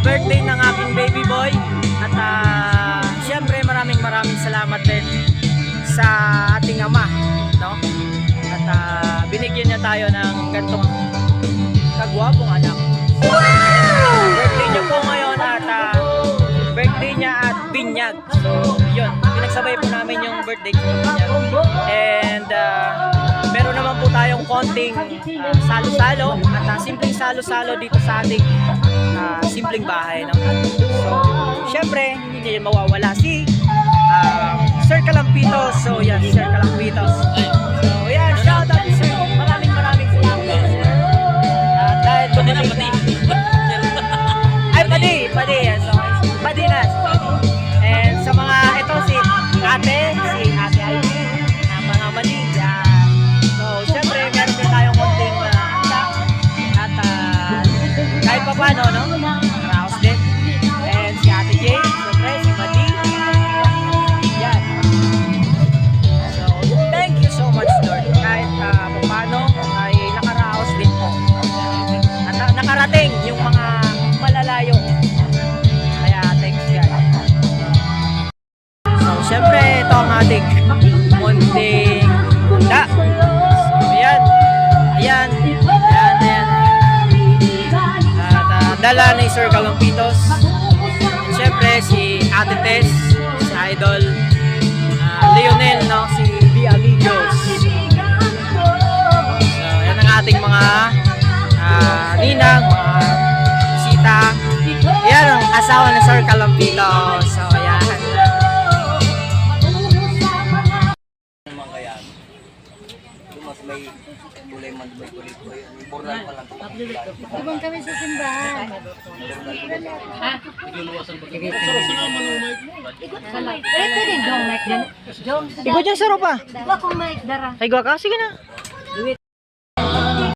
birthday ng aking baby boy. At siyempre maraming salamat din sa ating ama, no? At binigyan niya tayo ng gantong kagwapong anak. Birthday niya po ngayon at birthday niya at binyag. So yun, pinagsabay po namin yung birthday ko binyag. And meron naman po tayong konting salo-salo at simpleng salo-salo dito sa ating simpleng bahay, no? So syempre hindi niya mawawala si Sir Kalampitos. So yan, Sir Kalampitos. So yan, shout out Sir. Maraming salamat. At dahil dumating Padi. So, Padinas. And sa mga ito si Ate Ivy, mga manija. So, syempre meron din tayong konting handa. At kahit pa paano, no? Raos din. And si Ate Jane, syempre si Madi. Yan. So, thank you so much, Lord. Kahit pa paano ay nakaraos din po. At nakarating yung mga malalayo. Siyempre, ito ang ating munting handa. So, ayan. At dala ni Sir Kalampitos. And siyempre, si Ate Tess, si Idol, Leonel, no? Si The Amigos. So, ayan ang ating mga ninang, mga bisita. Ayan ang asawa ni Sir Kalampitos. So, ayan. May kulay man, may kulay. Bornal pa lang. Ibang kami sa simbahan. Ha? Ito din dong mic din. Ikaw dyan, Sir, pa. Diba kung mic dara? Ay, gwa ka? Sige na.